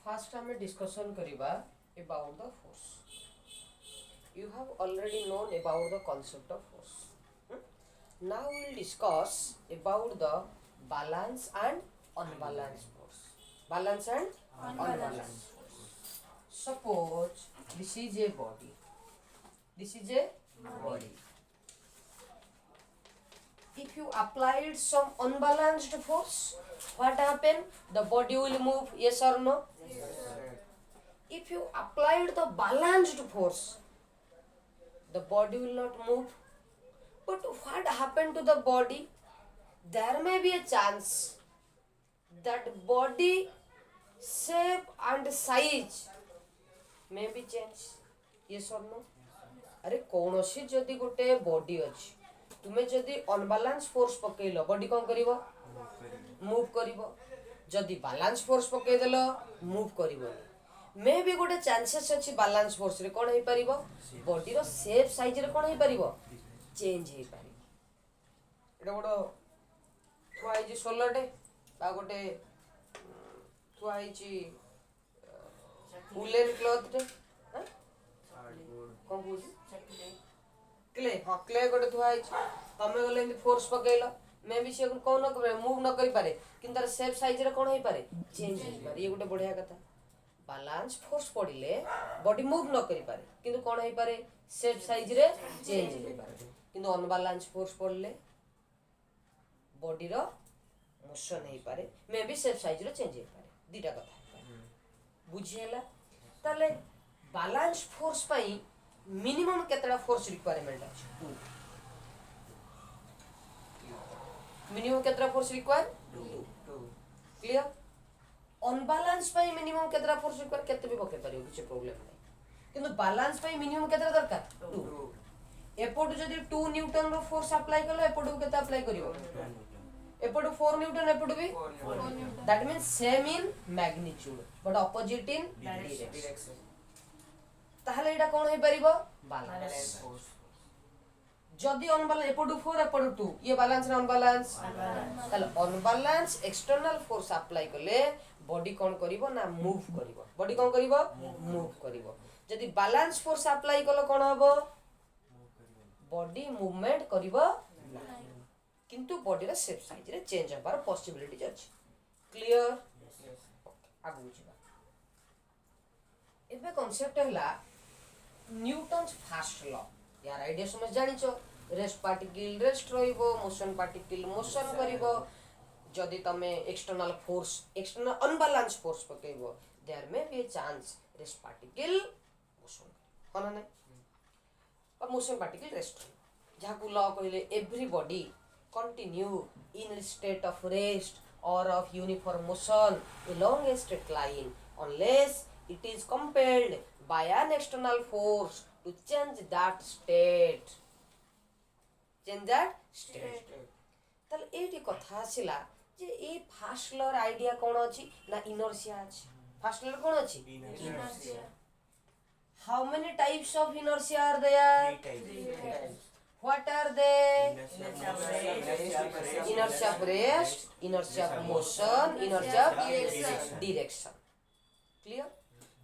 First हमें discussion करिबा about the force. You have already known about the concept of force. Now we will discuss about the balance and unbalanced force. Balance and unbalanced force. Suppose this is a body. This is a body. If you applied some unbalanced force, what happen? The body will move, yes or no? If you applied the balanced force, the body will not move. But what happened to the body? There may be a chance that body shape and size may be changed. Yes or no? अरे कौनसी जदि गोटे body अच्छी तुम्हें जदि अनबालांस force पकेल body कौन करिवो move करिवो जदि balance force पकेदेल move करिवोनी मे भी गोटे चांसेस अच्छी बालांस फोर्स रे कौन हेई परिवो बॉडी रो शेप साइज रे कौन हेई परिवो चेंज हेई परिवो एटा गोटो थुआ हेई सोलटे बा गोटे थुआ हेई उलेन क्लॉथ रे कौन बुझी क्ले हाँ क्ले गोटे थुआ हेई तमे गले एमती फोर्स पकेइलो मे भी से कौन न करे मूव न करि पारे किंतु तार शेप साइज रे कौन हेई पारे चेंज हेई पारे ये गोटे बढ़िया कथा बालांस फोर्स पड़िले बॉडी मूव न करि पारे किंतु कौन हेई पारे शेप साइज रे चेंज हेई पारे किंतु अनबालांस फोर्स पड़ले बॉडी रो मोशन हेई पारे मे भी शेप साइज रे चेंज हेई पारे दीटा कथा बुझी हैला ताले बालांस फोर्स पाई मिनिमम केतरा फोर्स रिक्वायरमेंट अछि मिनिमम केतरा फोर्स रिक्वायर 2 क्लियर अनबालांस पाई मिनिमम केतरा फोर्स रिक्वायर केते भी पके परियो किछ प्रॉब्लम नै किंतु बालांस पाई मिनिमम केतरा दरकार 2 एपोट जदि 2 न्यूटन रो फोर्स अप्लाई करलो एपोट केते अप्लाई करिवो एपोट 4 न्यूटन एपोट भी 4 Newton that means same in magnitude but opposite in direction ताहले एटा कोन हे परिबो बैलेंस फोर्स जदि अनबैलेंस एपटू 4 एपटू 2 ये बैलेंस ना अनबैलेंस ताहले अनबैलेंस एक्सटर्नल फोर्स अप्लाई करले बॉडी कोन करिवो ना मूव करिवो बॉडी कोन करिवो मूव करिवो जदि बैलेंस फोर्स अप्लाई कलो कोन हबो बॉडी मूवमेंट करिवो किंतु बॉडी रा शेप साइज रे चेंज होबार पॉसिबिलिटी अछि क्लियर आगु जिबा एबे कांसेप्ट हला न्यूटन्स फर्स्ट लॉ यार आइडिया समझ जानी छो रेस्ट पार्टिकल रेस्ट रहिबो मोशन पार्टिकल मोशन करिवो जदि तमे external force external unbalance force पकेइबो there may be a chance rest particle motion होना नै और मोशन पार्टिकल रेस्ट जाकू लॉ कहले everybody continue in state of rest or of uniform motion along a straight line unless it is compelled by an external force to change that state तल एटी कथा आसिला जे ए फास्ट लॉ आइडिया कोन अछि ना इनर्शिया अछि फास्ट लॉ कोन अछि inertia how many types of inertia are there What are they? Inertia of rest, inertia of motion, inertia of direction. Clear?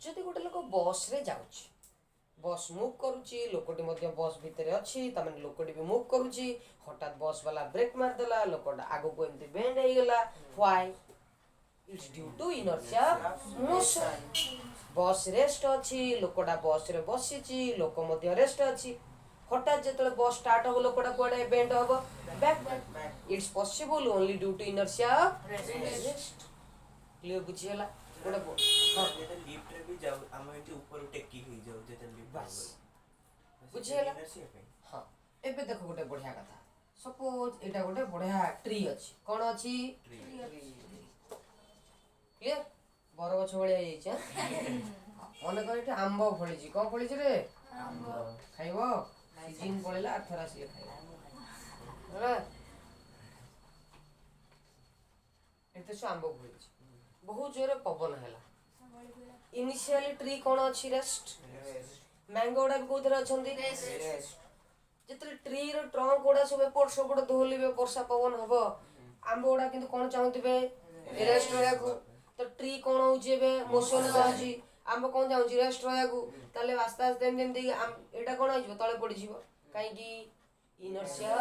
जदि गोटे लोक बस रे जाउची बस मूव करूची लोकटी मध्ये बस भितरे अछि तमन लोकटी भी मूव करूची हठात बस वाला ब्रेक मार देला लोकटा आगो को एमती बेंड हे गेला why it's due to inertia motion बस रेस्ट अछि लोकटा बस रे बसिची लोक मध्ये रेस्ट अछि हठात जेतले बस स्टार्ट हो लोकटा कोडे बेंड हो back it's possible only due to inertia rest clear बुझियला कोडे हां लिफ्ट रे भी जाऊ हम एटी ऊपर टेकी होई जाऊ जेते लिफ्ट बस बुझियला हां एबे देखो गोटे बढ़िया कथा सपोज एटा गोटे बढ़िया ट्री अछि कोन अछि ट्री क्लियर बरो गछ भलिया जाई छ मने कर एटा आंबो फळी छी को फळी छी रे आंबो खाइबो सीजन पड़ेला अथरा से खाइबो एते से आंबो फळी छी बहुत जोरे पवन हैला इनिशियली ट्री कोन अछि रेस्ट मैंगो डा भी कोथरे अछंती रेस्ट जेतले ट्री रो ट्रंक ओडा सब एपोर्ट सब धोलिबे वर्षा पवन हबो आंबो ओडा किंतु कोन चाहूतिबे रेस्ट रहको तो ट्री कौन होउची एबे मोशन जाउची आम कौन जाउची रेस्ट रहयाकू ताले आस्ते आस्ते एमती एटा कौन हो तले पड़ जीवो काई की इनर्शिया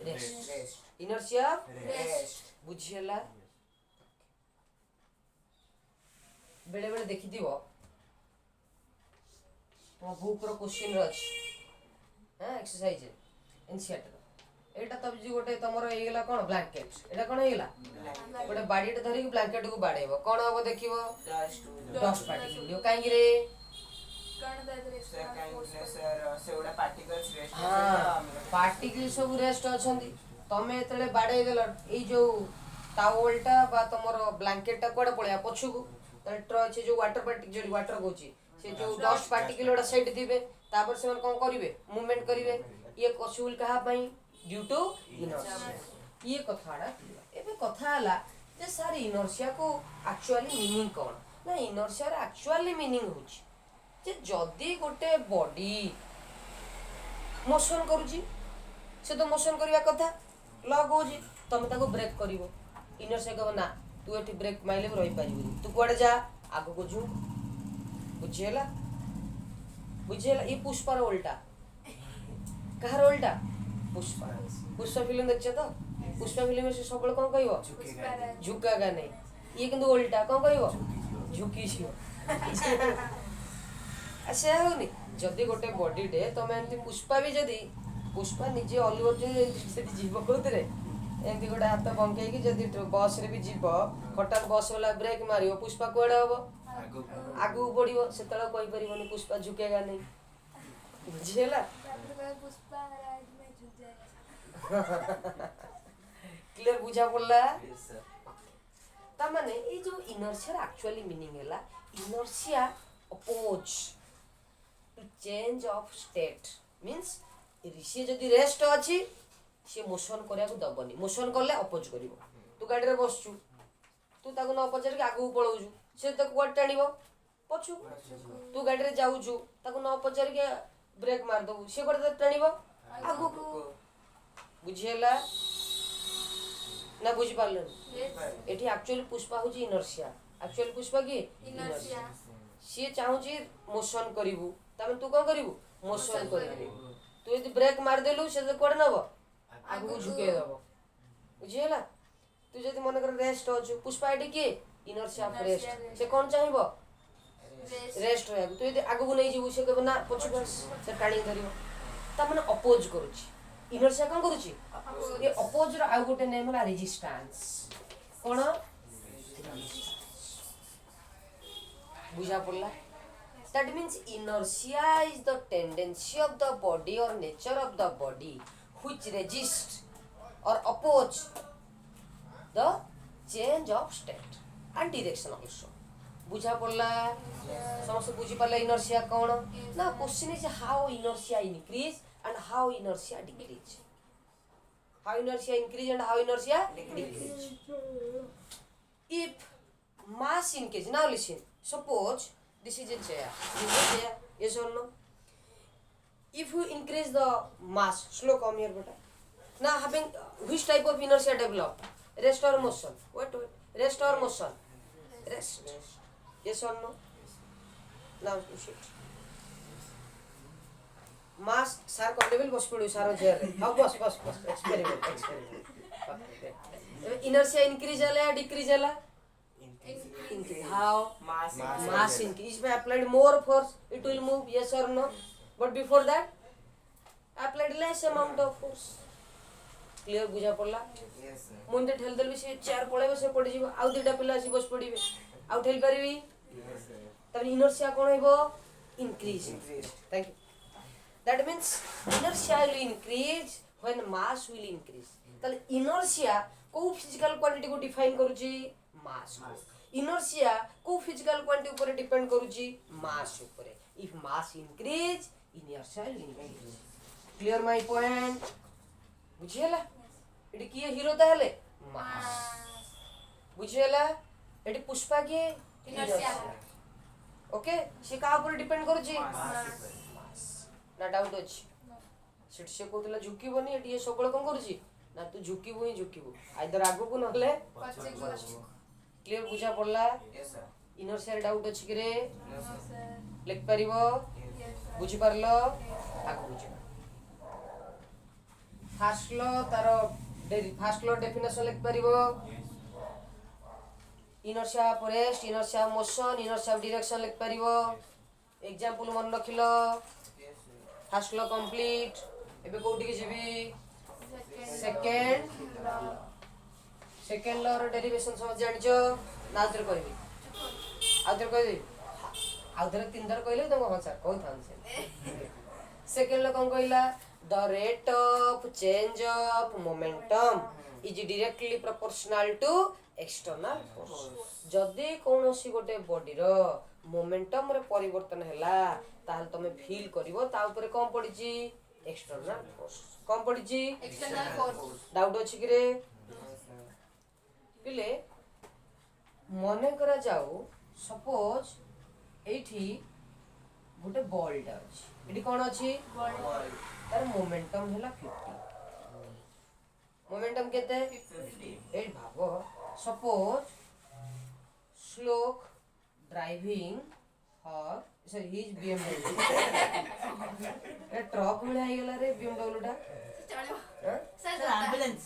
रेस्ट इनर्शिया रेस्ट बुझियला बेले बेले देखि दिवो तो बुक रो क्वेश्चन रच हां एक्सरसाइज एनसीईआरटी एटा तब जी गोटे तमरो हेगला कोन ब्लैंकेट एटा कोन हेगला गोटे बाडीटे धरि के ब्लैंकेट को बाडेबो कोन हबो देखिबो डस्ट पार्टिकल यो काई रे सेउडा पार्टिकल्स रेस्ट पार्टिकल सब रेस्ट अछंती तमे एतले बाडे देल ए जो टावलटा बा तमरो ब्लैंकेटटा कोडे पळया पछुकू तले ट्र छे जो वाटर पार्टिकल जो वाटर गोची से जो डस्ट पार्टिकल ओडा साइड दिबे तापर से मन कोन करिवे मूवमेंट करिवे ये पॉसिबल कहा पई ड्यू टू इनर्शिया ये कथाडा एबे कथा हला जे सर इनर्शिया को एक्चुअली मीनिंग कोन ना इनर्शिया रे एक्चुअली मीनिंग होची जे जदी गोटे बॉडी मोशन करूची से तो मोशन करबा कथा लॉक होजी तमे ताको ब्रेक करिवो इनर्शिया कहबो ना तू एठी ब्रेक माइले रहि पारिबो तू कोडे जा आगो को जू बुझियला ये पुष्पार उल्टा कहार उल्टा पुष्पा पुष्पा फिल्म देखछे तो पुष्पा फिल्म में से सबल कोन कहबो झुकागा नहीं ये किंतु उल्टा कोन कहबो झुकी छियो आसे होनी जदी गोटे बॉडी डे तमे एंती पुष्पा भी जदी पुष्पा निजे ऑलिवर जे सेठी जीव कोतरे एंती गोटे हाथ बंकेई कि जदी बस रे भी जीव हठात बस वाला ब्रेक मारियो पुष्पा कोडे हबो आगु बढ़ियो सेतला कहि परिबनी पुष्पा झुकेगा नहीं बुझियला पुष्पा राज में झुक जाएगा क्लियर बुझा पड़ला ता माने ए जो इनर्शिया एक्चुअली मीनिंग हैला inertia oppose to change of state means Rishi जदी रेस्ट अछि से मोशन करिया को दबनी मोशन करले अपोज करिवो तू गाडी रे बसचू तू ताको न अपोज के आगु पळौजू से तो कोड टाणीबो पछु तू गाडी रे जाउचू ताको न अपोज के ब्रेक मार दबू से कोड टाणीबो आगु को बुझियला ना बुझी पारलन एठी एक्चुअली पुष्पा होची इनर्शिया एक्चुअली पुष्पा की इनर्शिया से चाहूची मोशन करिवू तमे तू कोन करिवू मोशन करिवू तू यदि ब्रेक मार देलु से कोड नबो आगु झुके दबो बुझियला तू जदि मन कर रेस्ट होछु पुष्पा एठी की इनर्शिया रेस्ट से कोन चाहिबो रेस्ट रहबो तू यदि आगु नै जीवु से कहबो ना पछु बस से टाणी धरियो त माने अपोज करूची इनर्शिया कोन करूची ये अपोज रो आ गोटे नेम ला रेजिस्टेंस कोन बुझा पड़ला that means inertia is the tendency of the body or nature of the body which resist or oppose the change of state and direction also बुझा पड़ला समस्त बुझी पाला इनर्शिया कौन ना question is how inertia increase and how inertia decrease how inertia increase and how inertia decrease if mass increase now listen suppose this is a chair yes or no if you increase the mass slow come here beta now having which type of inertia develop rest or motion wait rest or motion rest yes or no now you should mass sir control बस पड़ो सारो chair रे हां बस experiment inertia increase होला या decrease होला increase how mass increase by applied more force it will move yes or no but before that applied less amount of force clear बुझा पड़ला yes sir मुंडे ठेल देल से चेयर पळेबे से पड़ी जीव आउ दुटा पिला आसी बस पड़ीबे आउ ठेल परबी yes sir तब inertia कोन हेबो increase thank you that means inertia will increase when mass will increase तले inertia को physical quantity को define करूची mass को inertia को physical quantity ऊपर डिपेंड करूची mass ऊपर if mass increase inertia will increase clear my point बुझियला एडी किए हीरो ताहले mass बुझियला एडी पुष्पा के inertia ओके से का ऊपर डिपेंड करूची ना डाउट अछि सेट से कोतला झुकी बनी एटी ये सबळ कोन करूची ना तू झुकीबो ही झुकीबो आइदर आगो को नहले क्लियर बुझा पड़ला Yes, sir. Inner share doubt अछि कि रे No, sir. sir. लिख परिबो Yes, sir. बुझी पारलो आगु बुझा फास्ट लो तारो फास्ट लो डेफिनेशन लिख परिबो inertia of rest, inertia of motion, inertia of direction लिख परिबो एग्जांपल मन रखिलो Yes, sir. फास्ट लो कंप्लीट एबे कोठी के जेबी Second. सेकेंड लॉ रो डेरिवेशन समझ जानिचो ना आउथरे कहबी आउथरे कहबी आउथरे तीन थर कहले तुमको हां सर कहि थान से सेकेंड लॉ कोन कहला the rate of change of momentum is directly proportional to external force जदी कोनोसी गोटे बॉडी रो मोमेंटम रे परिवर्तन हैला ताल तमे फील करिवो ता ऊपर कोन पडिची एक्सटर्नल फोर्स कोन पडिची External force. डाउट अछि कि रे No, sir. पिले मने करा जाऊ सपोज एठी गोटे बॉलटा अछि एठी कोन अछि Ball. Ball. तार मोमेंटम हैला 50 मोमेंटम केते 50. एठी भाबो सपोज श्लोक ड्राइविंग और सॉरी हिज BMW ए ट्रक मिला ही गेला रे BMW टा चलो. हां Sir, Ambulance.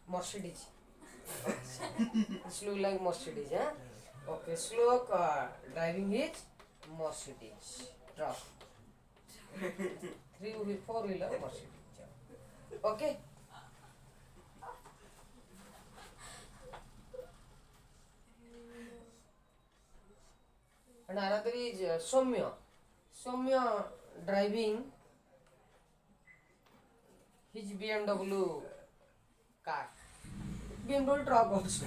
Mercedes. It look like Mercedes, huh? Okay, slow driving is Mercedes truck. 4-wheeler Mercedes. Okay. And another is Soumya. Soumya driving his BMW car. BMW truck also.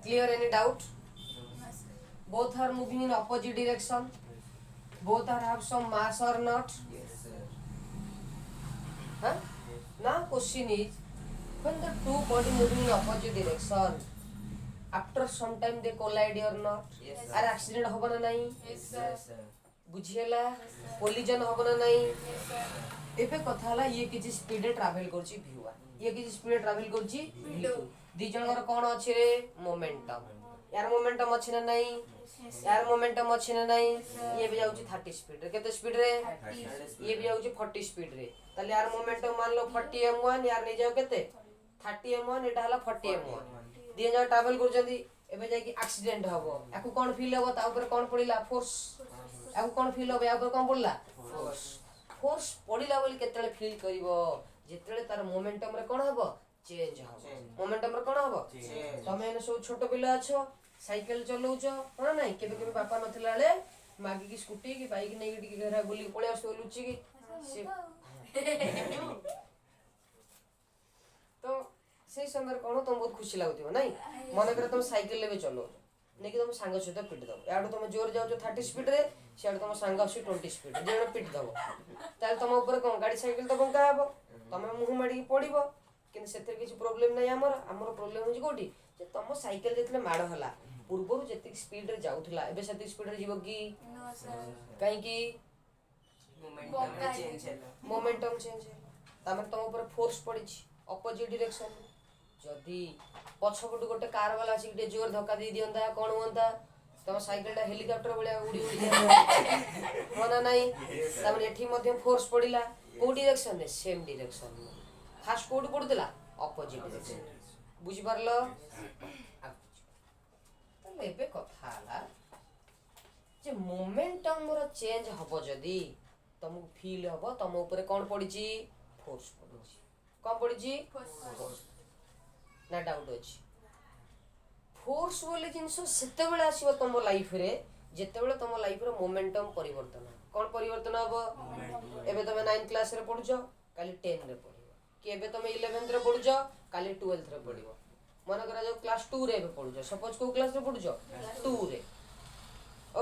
Clear any doubt? Both are moving in opposite direction. Both are have some mass or not? Yes, sir. Huh? Now question is, when the two body moving in opposite direction, after some time they collide or not? Yes, sir. Are accident होगा ना नहीं? Yes, sir. Yes, sir. बुझिएला collision होगा ना नहीं? Yes, sir. एबे कथा होला ये किछि स्पीड रे ट्रैवल करछि भ्यूआ ये किछि स्पीड रे ट्रैवल करछि V2. दी जनकर कोन अछि रे मोमेंटम यार मोमेंटम अछि ना नहीं यार मोमेंटम अछि ना नहीं ये भी जाउछि 30 स्पीड रे केते स्पीड रे ये भी जाउछि 40 स्पीड रे ताले यार मोमेंटम मान लो 40 m1 यार नै जाओ केते 30 m1 एटा हला 40 m1 दी जन ट्रैवल करजंदी एबे जाय कि एक्सीडेंट हबो याकू कोन फील हबो ता ऊपर कोन पडिला फोर्स याकू कोन फील हबो या ऊपर कोन पडला फोर्स फोर्स पडिला बोली केतले फील करिवो जेतले तार मोमेंटम रे कोन हबो चेंज हबो मोमेंटम रे कोन हबो Change. तमे एने सब छोट पिला अछो साइकिल चलाउछ हा नै केबे केबे बापा नथिला ले मागी की स्कूटी की बाइक नै की घेरा बोली पळे आसो लुची की से तो से संदर कोन तुम बहुत खुशी लागुथिबो नै मने करे तुम साइकिल लेबे चलो नै कि तुम संग सहित पिट दबो याडो तुम जोर जाउ 30 स्पीड रे सेड तुम संग आसी 20 स्पीड जेण पिट दबो ताल तुम ऊपर कोन गाड़ी साइकिल तो बंका हबो तमे मुह माडी पडिबो किन सेते किछि प्रॉब्लम नै हमर प्रॉब्लम होछि कोठी जे तुम साइकिल जेतले माड होला पूर्वरु जेति स्पीड रे जाउथला एबे सेति स्पीड रे जीवो की No, sir. काई की Momentum रे change ହେଲା. मोमेंटम चेंज है तामे तुम ऊपर फोर्स पडिछि अपोजिट डायरेक्शन जदी पछपटु गोटे कार वाला आसी के जोर धक्का दे दियंता कोन होंता तम साइकिल टा हेलीकॉप्टर बळिया उडी उडी जाय होना नाही तामे एठी मध्ये फोर्स पडिला को डायरेक्शन ने सेम डायरेक्शन फास्ट कोड पडुतला अपोजिट डायरेक्शन बुझि परलो तले एबे कथा हला जे मोमेंटम रो चेंज हबो जदी तुमको फील हबो तुम ऊपर कोन पडिछि फोर्स पडिछि कोन पडिछि Force. ना डाउट अछि फोर्स बोले जिंस सेते बेले आसीबो तुम लाइफ रे जेते बेले तुम लाइफ रो मोमेंटम परिवर्तन कोन परिवर्तन हबो एबे तुम 9th क्लास रे पढुछो काली 10 रे पढिबो कि एबे तुम 11th रे पढुछो काली 12th रे पढिबो मन करा जो क्लास 2 रे एबे पढुछो सपोज को क्लास रे पढुछो 2 रे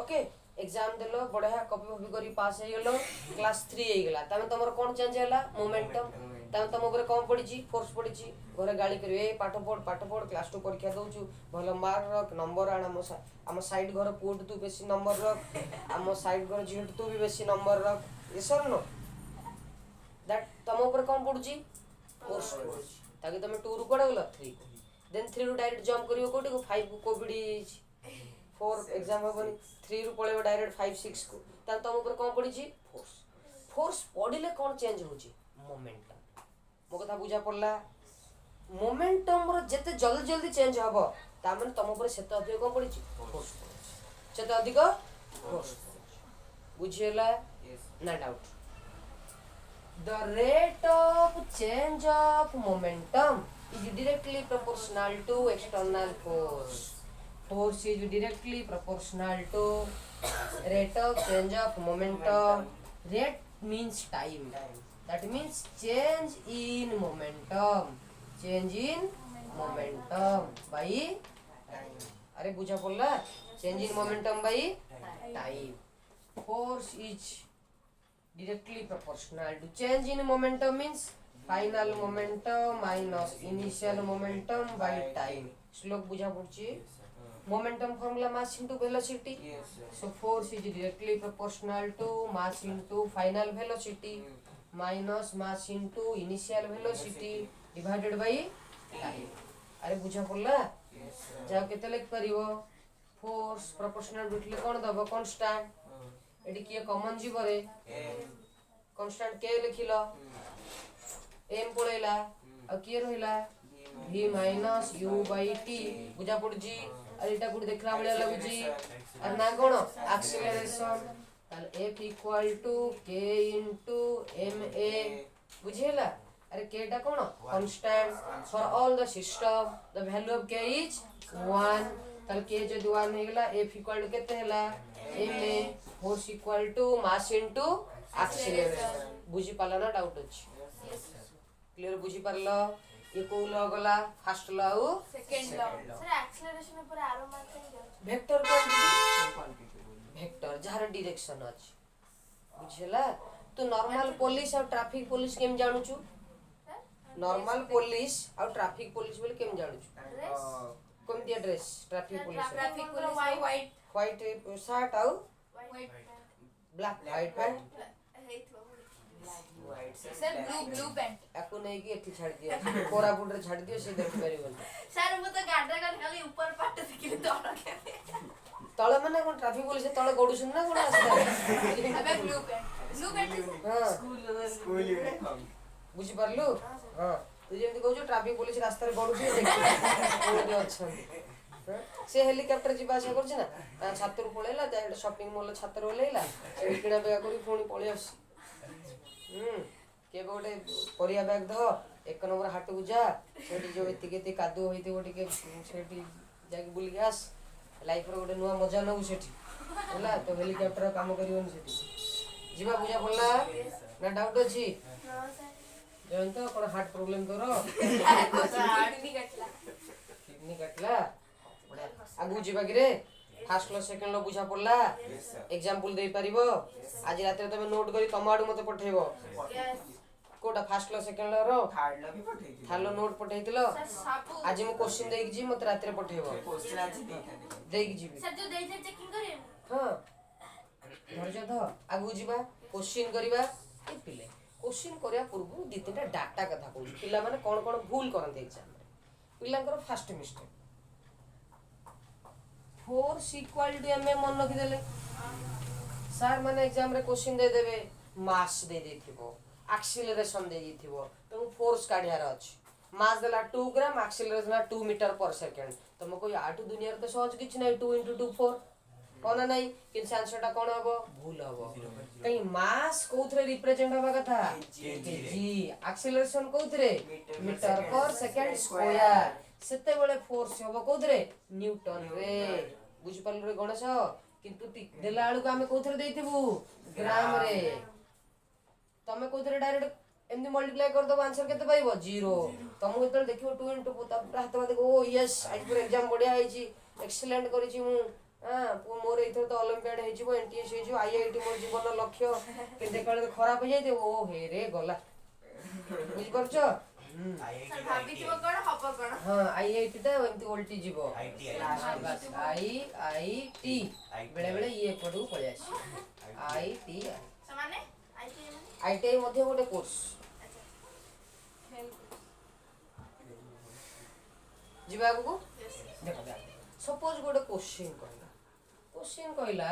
ओके एग्जाम देलो बढ़िया कॉपी कॉपी करी पास हे गेलो क्लास 3 हे गेला तमे तमर कोन चेंज हैला मोमेंटम तुम ऊपर कौन पड़ी फोर्स पड़ी घरे गाड़ी कर पाठ पढ़ क्लास 2 परीक्षा दौचु भल मार्क रख नंबर आण आम साइड घर पुट तू बेसी नंबर रख आम साइड घर झील तू भी बेसी नंबर रख ये सर नो दैट तुम ऊपर कौन पड़ुची फोर्स पड़ुची ताकि तुम 2 रु कड़ा गला 3 देन 3 रु डायरेक्ट जंप करियो कोठी को 5 को कोविड 4 एग्जाम होबनी 3 रु पळेबो डायरेक्ट 5 6 को ता तुम ऊपर कौन पड़ीची फोर्स फोर्स पड़िले कौन चेंज होची मोमेंटम मो कथा बुझा पड़ला मोमेंटम रो जते जल्दी जल्दी चेंज हबो ता माने तुम ऊपर सेते अधिक कौन पड़ीची फोर्स सेते अधिक फोर्स बुझियला ना doubt the rate of change of momentum is directly proportional to external force. Force is directly proportional to rate of change of momentum. Rate means time. That means change in momentum. Change in momentum by अरे बुझा पड़ला change in momentum by time. Force is directly proportional to change in momentum means final momentum minus initial momentum by time. श्लोक बुझा पड़ची momentum formula mass into velocity. So force is directly proportional to mass into final velocity minus mass into initial velocity divided by time. अरे बुझा पड़ला जाओ केते लिख परिबो force proportional बिटले कोन दबो constant AD किए कॉमन जीव रे कांस्टेंट के लिखिलो m पळेला आ किए रहिला v minus u by t बुझा पड़जी अरे एटा गुड देखला बळिया लागुजी आ ना कोन एक्सीलरेशन ताल f equal to k into ma बुझिला अरे k टा कोन constant for all the system the value of k is 1 ताल k जदि 1 हे गेला f इक्वल टू केते हैला ma force equal to mass into acceleration बुझी पाला ना डाउट अछि क्लियर बुझी पारलो ये को ल गला फर्स्ट ल au second law sir acceleration ऊपर एरो मार्क कर जाओ वेक्टर क्वांटिटी वेक्टर जार डायरेक्शन अछि बुझला तू नॉर्मल पुलिस और ट्रैफिक पुलिस केम जानू छु नॉर्मल पुलिस और ट्रैफिक पुलिस बोले केम जानू छु कोन दिया dress traffic police white white shirt और white black white pant sir blue pant आपको नहीं कि एठी छाड़ दिया कोरापुट रे छाड़ दियो से देख परिबन सर वो तो गाडा का खाली ऊपर पाट देखले तोड़ के तळे माने कोन ट्रैफिक पुलिस तळे गडुसन ना कोन आस्ता अबे ब्लू पैंट हां स्कूल यूनिफॉर्म बुझी पारलु हां तू जेंति कहू ट्रैफिक पुलिस रास्ता रे गडुसी देख कोन अछन से हेलिकॉप्टर जीवा आशा करछ ना छातर पळेला डायरेक्ट शॉपिंग मॉल छातर ओलेला से किना बेगा करी फोनी पळे आस के गोटे परिया बैग ध एक नंबर हाट को जा सेठी जो एति केति कादू होइते टिके सेठी जाके बुली आस लाइफ रो गोटे नुवा मजा नउ सेठी होला तो हेलिकॉप्टर काम करियोन सेठी जीवा बुझा पड़ला ना डाउट अछि हां सर जन तो कोन हार्ट प्रॉब्लम तोरो किडनी कटला आगु जीवा गिरे फर्स्ट क्लास सेकंड लो बुझा पड़ला एग्जांपल दे परिबो आज रात तमे नोट करी तम आडू मते पठेबो कोटा फर्स्ट क्लास सेकंड लो थर्ड लो भी पठेई थालो नोट पठेइतिलो सर सापू आज मु क्वेश्चन देख जी मते रात रे पठेबो क्वेश्चन आज देखा देख जीबी सर जो देइले चेकिंग करे हां धरज ध आगु जीवा क्वेश्चन करिबा ए पिले क्वेश्चन करिया पूर्व दी तीनटा डाटा कथा कहू पिला माने कोन कोन भूल करन एग्जाम रे पिलांकर first mistake force equal to m मन रखी देले सर माने एग्जाम रे क्वेश्चन दे देबे मास दे देथिबो एक्सीलरेशन दे देथिबो तुम फोर्स काढियार अछि मास देला 2 ग्राम एक्सीलरेशन 2 मीटर पर सेकंड तुमको आटू दुनिया रे तो सहज किछ नै 2 * 2 4 कोन नै किन आंसर टा कोन हबो भूल हबो कहीं मास कोथरे रिप्रेजेंट हबा कथा जी acceleration कोथरे metre per second square सेते बेले फोर्स हबो कोथरे न्यूटन रे बुझ पाल रे गणेश किंतु देला आलू को हमें कोथरे देथिबु ग्राम रे तमे कोथरे डायरेक्ट एमदी मल्टीप्लाई कर दो आंसर केते पाइबो 0 तुम जेतल देखिबो 2 * 2 तब हाथ में देखो ओ यस आज पूरा एग्जाम बढ़िया आइची एक्सीलेंट करिची मु हां मोर इथर तो ओलंपियाड हेजिबो एनटीएस हेजिबो आईआईटी मोर जीवन लक्ष्य के देखले खराब हो जाइते ओ हे रे गला ବୁଝି ପାରୁଛ ସାର୍ ଭାବିଥିବ କଣ ହବ କଣ? ହଁ IIT ଟା ଏମିତି ଓଲଟି ଯିବ IT IIT ବେଳେ ବେଳେ ଇଏ ଏପଟକୁ ପଳେଇ ଆସିବ ITI ସେମାନେ ଆଇଟି ମାନେ ITI ମଧ୍ୟ ଗୋଟେ କୋର୍ସ ଆଚ୍ଛା ଯିବା ଆଗକୁ ଦେଖ ସପୋଜ ଗୋଟେ କୋଶ୍ଚିନ୍ କହିଲା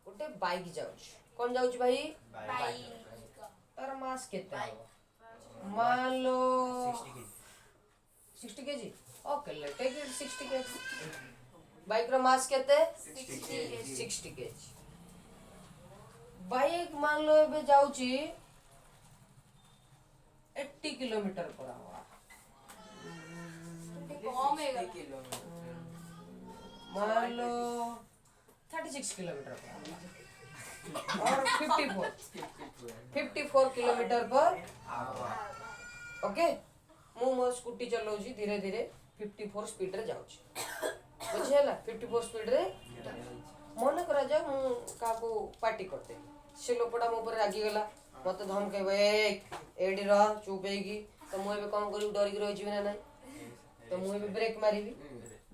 ଗୋଟେ ବାଇକ୍ ଯାଉଛି କଣ ଯାଉଛି ଭାଇ ତାର ମାସ କେତେ ହବ मान लो 60 kg okay let take it 60 kg बाइक रो मास केते 60 केजी बाइक मान लो एबे जाउची 80 किलोमीटर पर आवर कम है मान लो 36 किलोमीटर पर और 54 किलोमीटर पर ओके मु मो स्कूटी चलाउची धीरे धीरे 54 स्पीड रे जाउची बुझिला 54 स्पीड रे मन करा जा मु काको पार्टी करते से लोकड़ा मो ऊपर रागी गला मते धमकेबे एडी रह चुप हेगी तो मु एबे काम करी डरी रहि जिवे ना नहीं तो मु एबे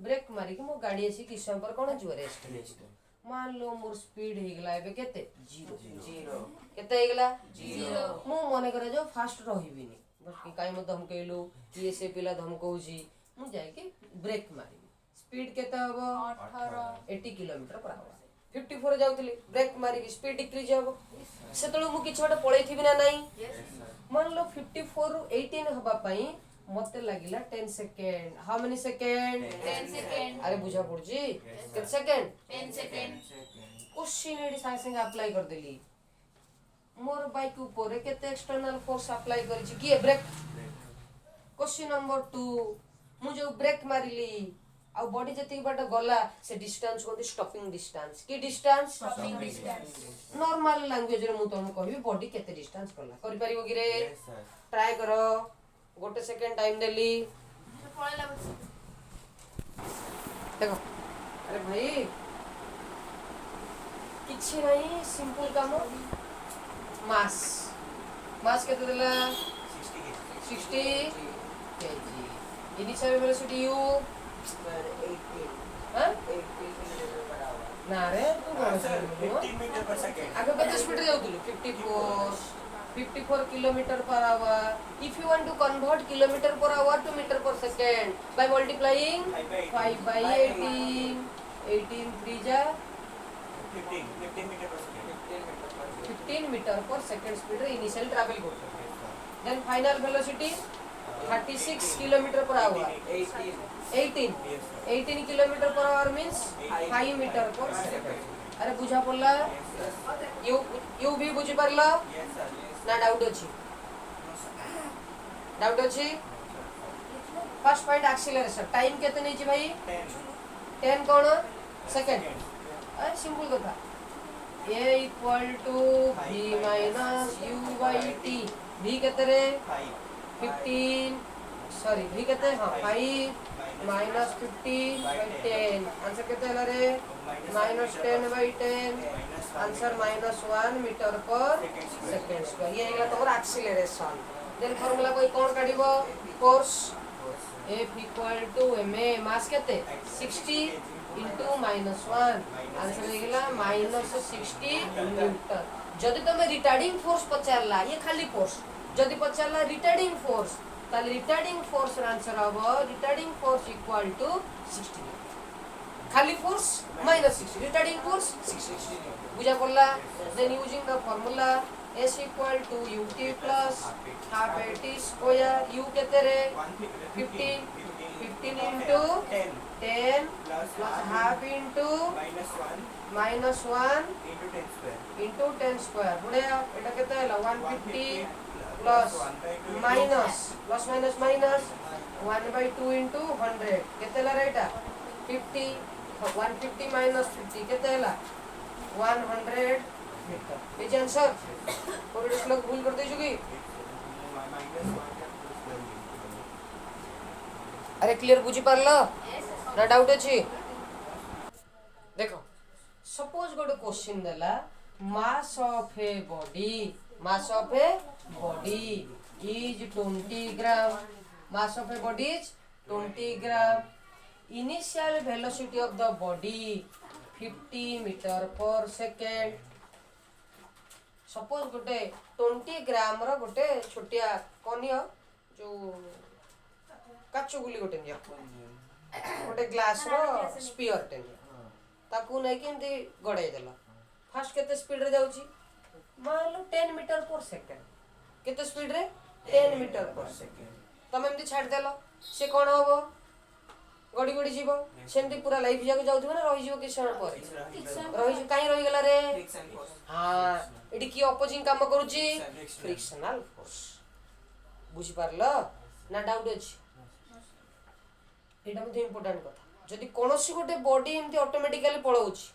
ब्रेक मारी कि मो गाड़ी आसी किस समय पर कोन जुआ रेस्ट मान लो मोर स्पीड हे गला एबे केते 0 केते हे गला 0 मु मने करे जो फास्ट रहिबिनी बस कि काई म धमकेलु कि से पिला धमकौजी मु जाय के ब्रेक मारी स्पीड केते हबो 80 किलोमीटर पर आवर 54 जाउतली ब्रेक मारी स्पीड डिक्रीज हबो सेतलो मु किछ बटे पळै थिबि ना नहीं मान लो 54 रु 18 हबा पई मते लागिला 10 second how many second 10 second अरे बुझा पड़जी केते सेकंड 10 सेकंड क्वेश्चन एडी संगे अप्लाई कर देली मोर बाइक ऊपर केते एक्सटर्नल फोर्स अप्लाई करिछि कि ब्रेक क्वेश्चन नंबर 2 मु जो ब्रेक मारिली आ बॉडी जति बाट गला से डिस्टेंस कोंती स्टॉपिंग डिस्टेंस की distance stopping distance normal language रे मु तुम कहबी बॉडी केते डिस्टेंस करला करि परिबो कि रे ट्राई करो गोटे सेकंड टाइम देली पळेला बस देखो अरे भाई किछि नहीं सिंपल काम मास केते देला 60 केजी इनिशियल वेलोसिटी यू 80 हां 80 किलोमीटर पर आवर ना रे तू बोल 15 मीटर पर सेकंड आगे कते स्पीड जाउतलु 54 kilometre per hour if you want to convert kilometre per hour to metre per second by multiplying 5 by 18 3 जा 15 metre per second 15 metre per second speed रे initial travel करतो then final velocity 36 kilometre per hour 18 kilometre per hour means 5 metre per second अरे बुझा पड़ला you भी बुझी परला ना doubt अछि फर्स्ट पॉइंट एक्सीलरेशन टाइम केते नै छी भाई 10 कोन सेकंड अरे सिंपल कथा a equal to v minus u by t v केते रे 15 सॉरी v केते हां 5 minus 15 by 10 आंसर केते हला रे minus 10 by 10 answer -1 metre per second square ये हेला तोर एक्सीलरेशन देन फार्मूला कोई कोन काढिबो force F equal to ma mass केते 60 into -1 आंसर हेला -60 न्यूटन जदि तमे रिटार्डिंग फोर्स पचारला ये खाली फोर्स जदि पचारला रिटार्डिंग फोर्स ताले रिटार्डिंग फोर्स आंसर हबो रिटार्डिंग फोर्स इक्वल टू 60 खाली फोर्स -60 रिटार्डिंग फोर्स 60 बुझा पड़ला then using the formula S equal to ut plus half at square u केते रे 15 into 10 plus half into -1 into 10 square बुढ़िया एटा केते हला 150 plus minus 1/2 into 100 केते हला रे एटा 50 150 minus 50 केते हला 100 मीटर ये आंसर और इस लोग भूल कर देजो की अरे क्लियर बुझी पारला ना डाउट अछि देखो सपोज गोटे क्वेश्चन देला mass of a body mass of a body is 20 gram. Mass of a body is 20 gram. Initial velocity of the body 50 meter per second. Suppose गोटे 20 ग्राम रो गोटे छोटिया कनियो जो काचो गुली गोटे निया गोटे ग्लास रो स्पीयर टे निया ताकू नै कि एमती गड़ाई देला फास्ट केते स्पीड रे जाउची मान लो 10 मीटर पर सेकंड केते स्पीड रे 10 मीटर पर सेकंड तमे एमती छाड़ देलो से कोन होबो गड़ी गड़ी जीवो सेमती पूरा लाइफ जाको जाउथबो ना रहि जीवो किछ समय पर रहि काई रहि गेला रे हां एडी की अपोजिंग काम करूची फ्रिक्शनल फोर्स बुझी पारलो ना डाउट अछि एटा मध्ये इंपोर्टेंट कथा जदि कोनोसी गोटे बॉडी एमती ऑटोमेटिकली पळौची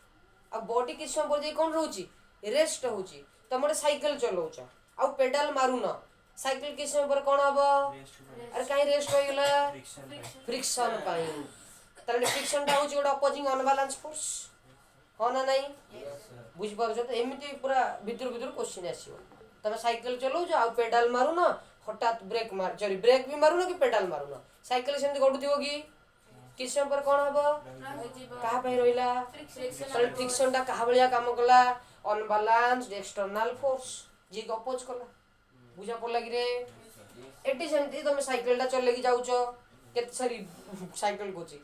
आ बॉडी किछ समय पर जे कोन रहउची रेस्ट होउची तमरे साइकिल चलाउछ आ पेडल मारुन साइकिल किछ समय पर कोन हबो अरे काई रेस्ट होई गेला फ्रिक्शन पाई ताले फ्रिक्शन टा होउची गोटे अपोजिंग अनबैलेंस फोर्स हो ना नहीं बुझ पारछ त एमिति पूरा भितर भितर क्वेश्चन आसीबो तमे साइकिल चलाउ जा आ पेडल मारू ना हठात ब्रेक मार सॉरी ब्रेक भी मारू ना कि पेडल मारू ना साइकिल सेमति गडुथिबो कि किछ समय पर कोन हबो कहा पई रहिला फ्रिक्शन टा कहा बलिया काम कला अनबैलेंस्ड एक्सटर्नल फोर्स जे को अपोज कला बुझा पड़ला कि रे एटी सेमति तमे साइकिल टा चले कि जाउचो केत सारी साइकिल कोची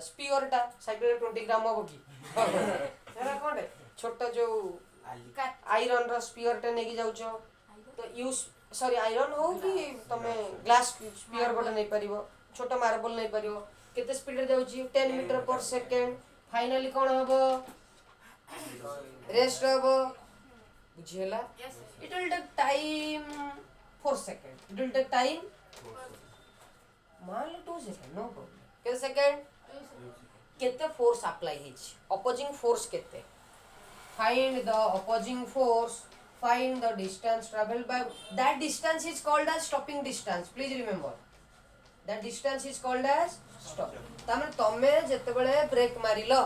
स्पीयर टा साइकिल 20 ग्राम हो कि एरा कोन रे छोटा जो आयरन रो स्पीयर टा नेकी जाउचो तो यूज सॉरी आयरन हो कि तमे ग्लास स्पीयर गोटे नै परिबो छोटा मार्बल नै परिबो केते स्पीड रे जाउची 10 मीटर पर सेकंड फाइनली कोन हबो रेस्ट हबो बुझियला it will take time 4 second it will take time मान लो 2 सेकंड नो प्रॉब्लम केते सेकंड केते force apply which opposing force केते find the opposing force find the distance traveled by that distance is called as stopping distance please remember that distance is called as stop तमे तमे जते बेले break मारिलो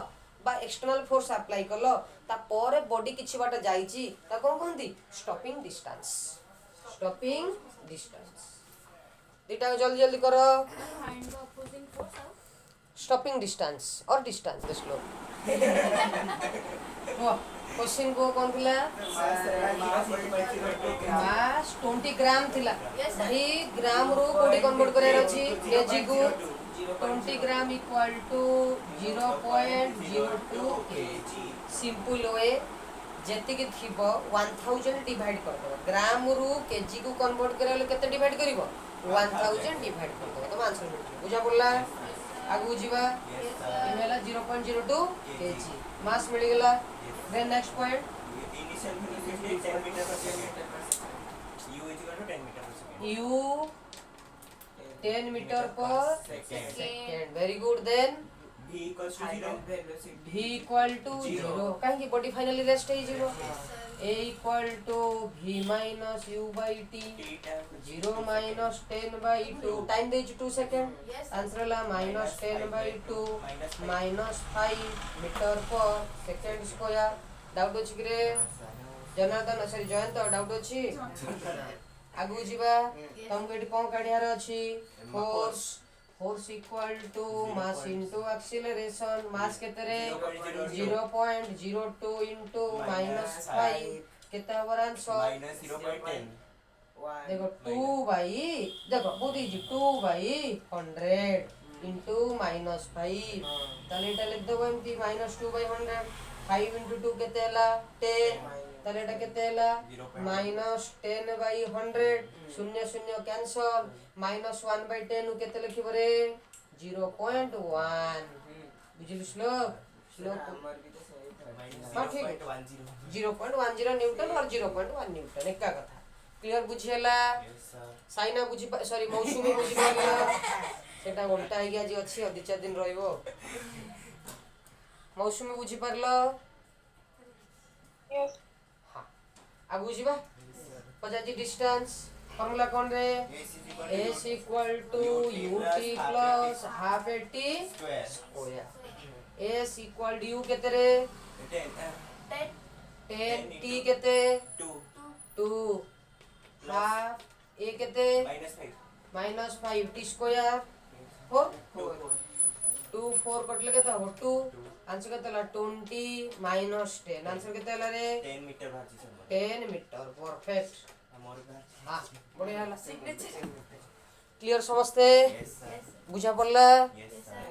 बा external force apply करलो ता परे body किछि बाटा जाईची ता कोन कहंती स्टॉपिंग डिस्टेंस दिटा जल्दी जल्दी करो find the opposing force stopping distance और डिस्टेंस देख लो क्वेश्चन को कौन थिला मास 20 ग्राम थिला भाई ग्राम रो कोडी कन्वर्ट करे अछि केजी को 20 gram equal to 0.02 KG simple way जेति के थिबो 1000 डिवाइड कर दो ग्राम रो केजी को कन्वर्ट करे केते डिवाइड करिवो 1000 डिवाइड कर दो तो आंसर मिल बुझा पड़ला आगु जीवा इमेला 0.02 केजी मास मिल गेला then next point initial velocity 10 metre per second u is equal to 10 metre per second u 10 metre per second very good then v equals to 0 v equal to 0 काहे कि body finally rest है 0 a equal to v minus u by t 0 minus 10 by 2 time दे 2 second answer ला -10 by 2 -5 metre per second square doubt अछि कि Janardan sorry Jayant doubt अछि आगु जीवा तुमको एटी कोन काढियार अछि force equal to mass into acceleration mass केते रे 0.02 इनटू -5 केते हवर आंसर -0.10 देखो 2 बाई देखो बहुत इजी 2 बाई 100 इनटू -5 ताले एटा लिख देबो एमती -2 बाई 100 5 इनटू 2 केते हला 10 ताले एटा केते हला -10 बाई 100 शून्य शून्य कैंसल -1 बाई 10 केते लिखिबो रे 0.1 बुझिल श्लोक हां ठीक 0.10 न्यूटन और 0.1 न्यूटन एका कथा क्लियर बुझियला साइना बुझी सॉरी मौसुमी बुझी पारला सेटा उल्टा ही आज अछि और 2-4 दिन रहइबो मौसुमी बुझी पारलो यस हां आ बुझिबा पजाजी डिस्टेंस फार्मूला कोन रे s equal to ut plus half at square s equal to u केते रे 10 t केते 2 हाफ ए केते -5 टी स्क्वायर 4 2 4 कटले केते हो 2 आंसर केते ला 20 -10 आंसर केते ला रे 10 मीटर बाजी सर 10 मीटर परफेक्ट मोर बार हां बढ़िया ला सिग्नेचर क्लियर समझते यस सर बुझा पड़ला यस